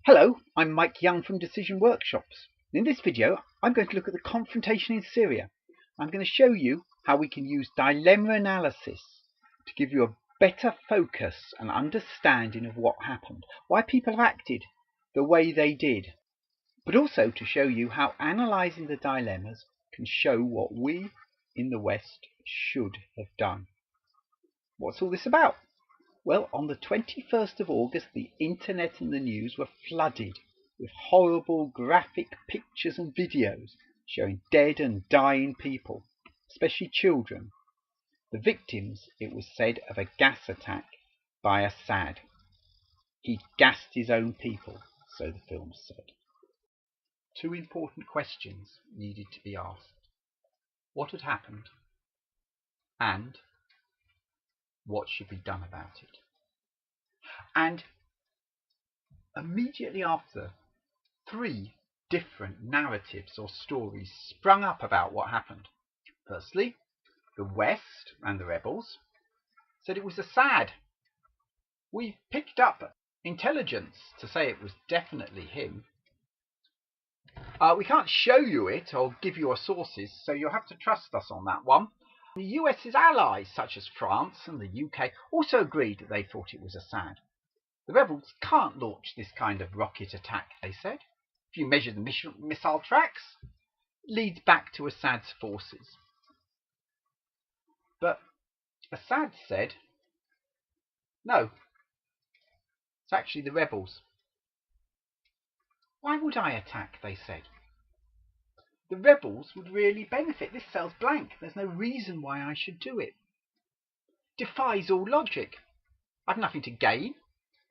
Hello, I'm Mike Young from Decision Workshops. In this video, I'm going to look at the confrontation in Syria. I'm going to show you how we can use dilemma analysis to give you a better focus and understanding of what happened, why people have acted the way they did, but also to show you how analysing the dilemmas can show what we in the West should have done. What's all this about? Well, on the 21st of August, the internet and the news were flooded with horrible graphic pictures and videos showing dead and dying people, especially children. The victims, it was said, of a gas attack by Assad. He'd gassed his own people, so the film said. Two important questions needed to be asked. What had happened? And what should be done about it? And immediately after, three different narratives or stories sprung up about what happened. Firstly, the West and the rebels said it was Assad. We picked up intelligence to say it was definitely him. We can't show you it or give you our sources, so you'll have to trust us on that one. The US's allies, such as France and the UK, also agreed that they thought it was Assad. The rebels can't launch this kind of rocket attack, they said. If you measure the missile tracks, it leads back to Assad's forces. But Assad said, no, it's actually the rebels. Why would I attack, they said. The rebels would really benefit. This cell's blank. There's no reason why I should do it. Defies all logic. I've nothing to gain.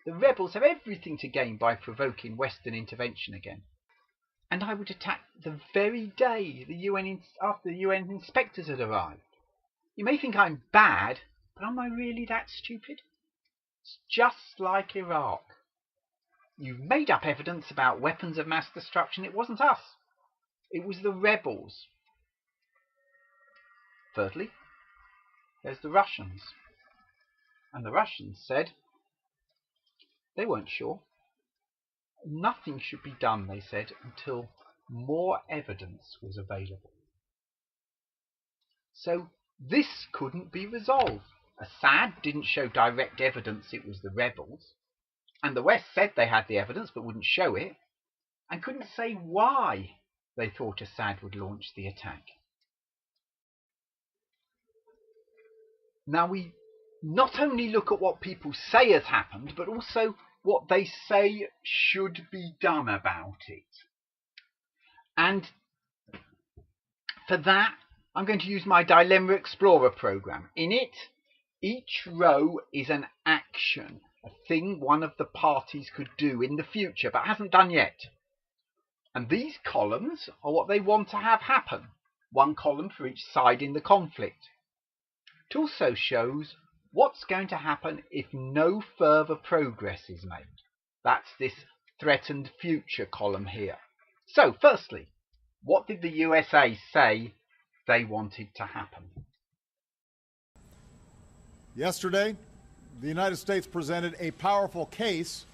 The rebels have everything to gain by provoking Western intervention again. And I would attack the very day after the UN inspectors had arrived. You may think I'm bad, but am I really that stupid? It's just like Iraq. You've made up evidence about weapons of mass destruction. It wasn't us. It was the rebels. Thirdly, there's the Russians. And the Russians said they weren't sure. Nothing should be done, they said, until more evidence was available. So this couldn't be resolved. Assad didn't show direct evidence it was the rebels. And the West said they had the evidence but wouldn't show it. And couldn't say why they thought Assad would launch the attack. Now we not only look at what people say has happened, but also what they say should be done about it. And for that, I'm going to use my Dilemma Explorer program. In it, each row is an action, a thing one of the parties could do in the future, but hasn't done yet. And these columns are what they want to have happen. One column for each side in the conflict. It also shows what's going to happen if no further progress is made. That's this threatened future column here. So, firstly, what did the USA say they wanted to happen? Yesterday, the United States presented a powerful case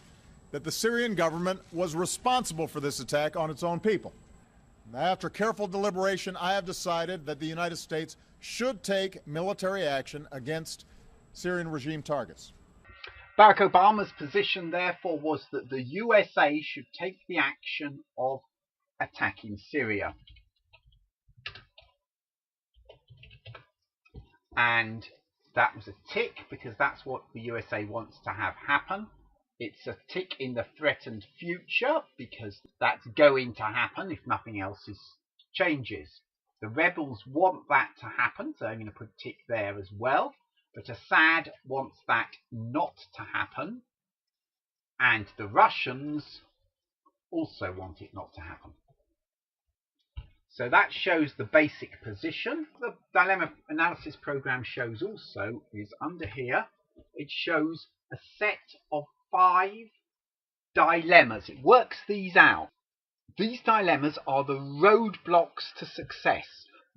that the Syrian government was responsible for this attack on its own people. After careful deliberation, I have decided that the United States should take military action against Syrian regime targets. Barack Obama's position, therefore, was that the USA should take the action of attacking Syria. And that was a tick, because that's what the USA wants to have happen. It's a tick in the threatened future, because that's going to happen if nothing else changes. The rebels want that to happen, so I'm going to put a tick there as well. But Assad wants that not to happen. And the Russians also want it not to happen. So that shows the basic position. The dilemma analysis program shows also is under here. It shows a set of 5 dilemmas. It works these out. These dilemmas are the roadblocks to success.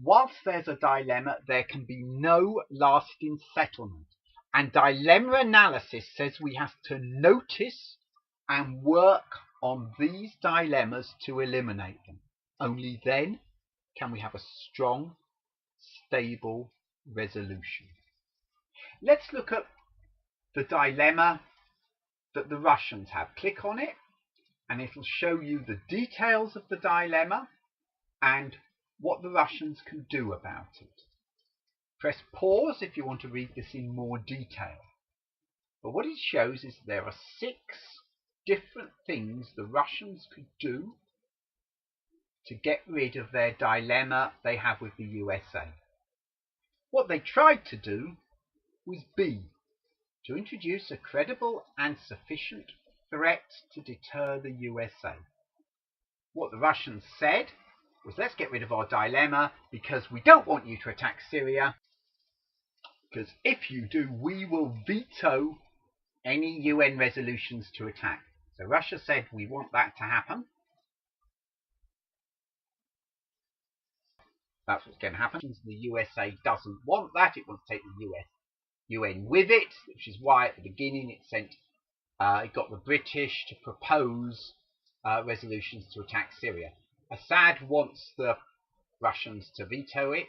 Whilst there's a dilemma, there can be no lasting settlement. And dilemma analysis says we have to notice and work on these dilemmas to eliminate them. Only then can we have a strong, stable resolution. Let's look at the dilemma that the Russians have. Click on it and it'll show you the details of the dilemma and what the Russians can do about it. Press pause if you want to read this in more detail. But what it shows is there are 6 different things the Russians could do to get rid of their dilemma they have with the USA. What they tried to do was B, to introduce a credible and sufficient threat to deter the USA. What the Russians said was, let's get rid of our dilemma because we don't want you to attack Syria, because if you do, we will veto any UN resolutions to attack. So Russia said, we want that to happen. That's what's going to happen. The USA doesn't want that. It wants to take the UN with it, which is why at the beginning it got the British to propose resolutions to attack Syria. Assad wants the Russians to veto it.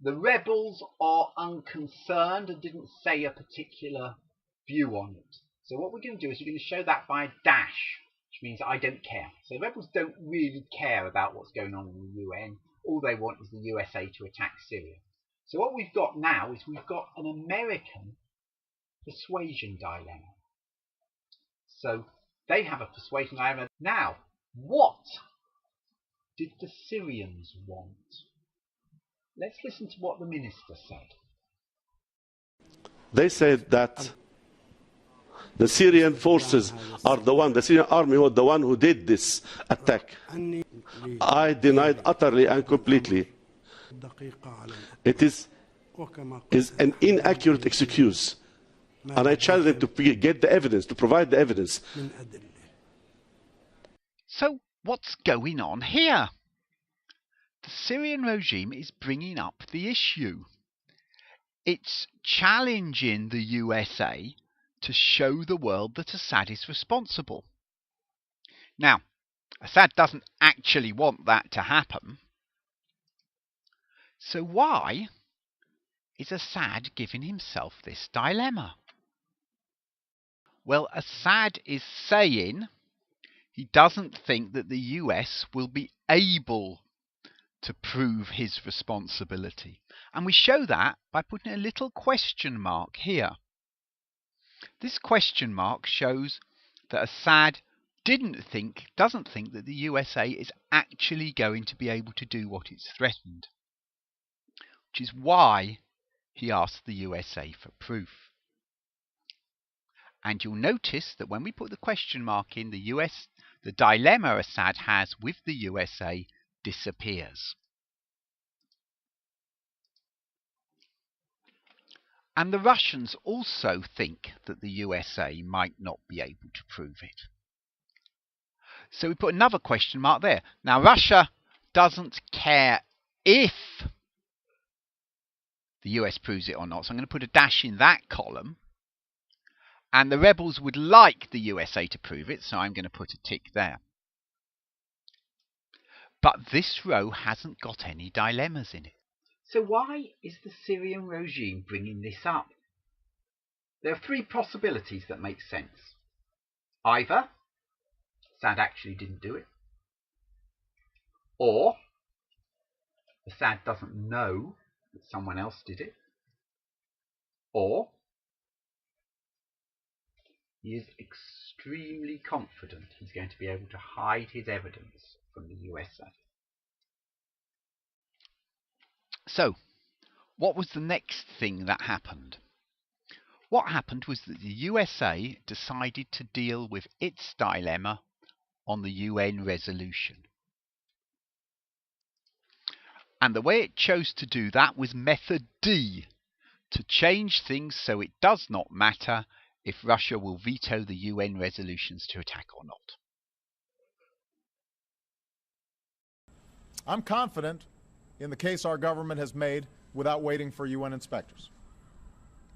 The rebels are unconcerned and didn't say a particular view on it. So what we're going to do is we're going to show that by a dash, which means I don't care. So the rebels don't really care about what's going on in the UN. All they want is the USA to attack Syria. So what we've got now is we've got an American persuasion dilemma. So they have a persuasion dilemma. Now, what did the Syrians want? Let's listen to what the minister said. They said that the Syrian forces are the Syrian army was the one who did this attack. I denied utterly and completely. It is an inaccurate excuse. And I challenge them to get the evidence, to provide the evidence. So what's going on here? The Syrian regime is bringing up the issue. It's challenging the USA to show the world that Assad is responsible. Now, Assad doesn't actually want that to happen. So why is Assad giving himself this dilemma? Well, Assad is saying he doesn't think that the US will be able to prove his responsibility. And we show that by putting a little question mark here. This question mark shows that Assad doesn't think that the USA is actually going to be able to do what it's threatened, which is why he asked the USA for proof. And you'll notice that when we put the question mark in, the dilemma Assad has with the USA disappears. And the Russians also think that the USA might not be able to prove it. So we put another question mark there. Now Russia doesn't care if the US proves it or not. So I'm going to put a dash in that column. And the rebels would like the USA to prove it, so I'm going to put a tick there. But this row hasn't got any dilemmas in it. So why is the Syrian regime bringing this up? There are 3 possibilities that make sense. Either Assad actually didn't do it, or Assad doesn't know that someone else did it, or he is extremely confident he's going to be able to hide his evidence from the USA. So, what was the next thing that happened? What happened was that the USA decided to deal with its dilemma on the UN resolution. And the way it chose to do that was method D, to change things so it does not matter if Russia will veto the UN resolutions to attack or not. I'm confident in the case our government has made without waiting for UN inspectors.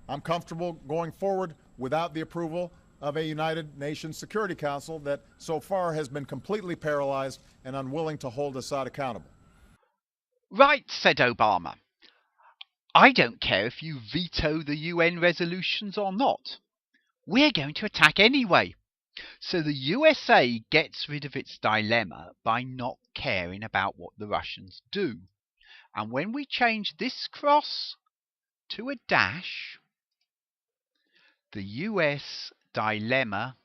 I'm comfortable going forward without the approval of a United Nations Security Council that so far has been completely paralyzed and unwilling to hold Assad accountable. Right, said Obama. I don't care if you veto the UN resolutions or not. We're going to attack anyway. So the USA gets rid of its dilemma by not caring about what the Russians do. And when we change this cross to a dash, the US dilemma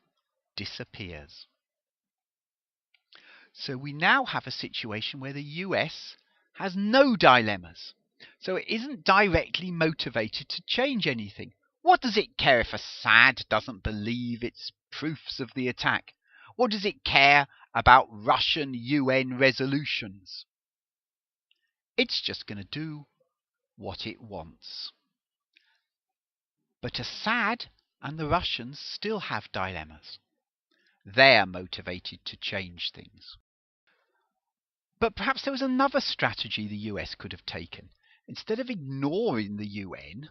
disappears. So we now have a situation where the US has no dilemmas. So it isn't directly motivated to change anything. What does it care if Assad doesn't believe its proofs of the attack? What does it care about Russian UN resolutions? It's just going to do what it wants. But Assad and the Russians still have dilemmas. They're motivated to change things. But perhaps there was another strategy the US could have taken. Instead of ignoring the UN,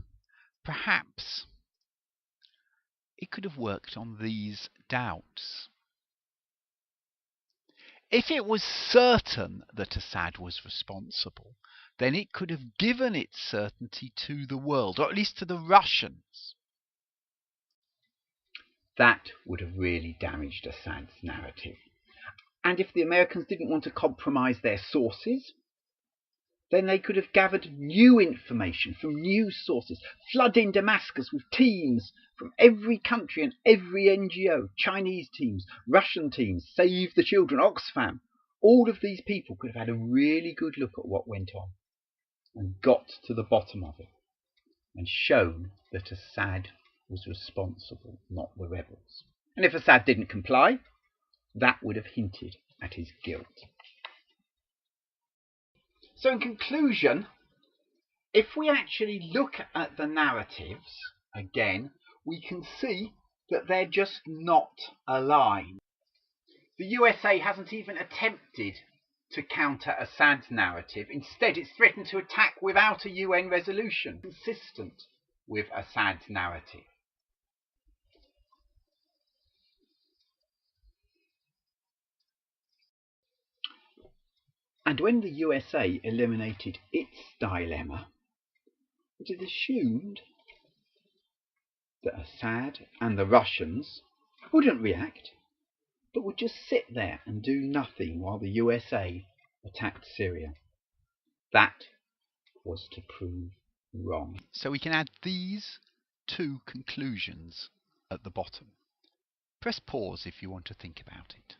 perhaps it could have worked on these doubts. If it was certain that Assad was responsible, then it could have given its certainty to the world, or at least to the Russians. That would have really damaged Assad's narrative. And if the Americans didn't want to compromise their sources, then they could have gathered new information from new sources, flooding Damascus with teams from every country and every NGO, Chinese teams, Russian teams, Save the Children, Oxfam. All of these people could have had a really good look at what went on and got to the bottom of it and shown that Assad was responsible, not the rebels. And if Assad didn't comply, that would have hinted at his guilt. So in conclusion, if we actually look at the narratives again, we can see that they're just not aligned. The USA hasn't even attempted to counter Assad's narrative. Instead, it's threatened to attack without a UN resolution, consistent with Assad's narrative. And when the USA eliminated its dilemma, it is assumed that Assad and the Russians wouldn't react, but would just sit there and do nothing while the USA attacked Syria. That was to prove wrong. So we can add these two conclusions at the bottom. Press pause if you want to think about it.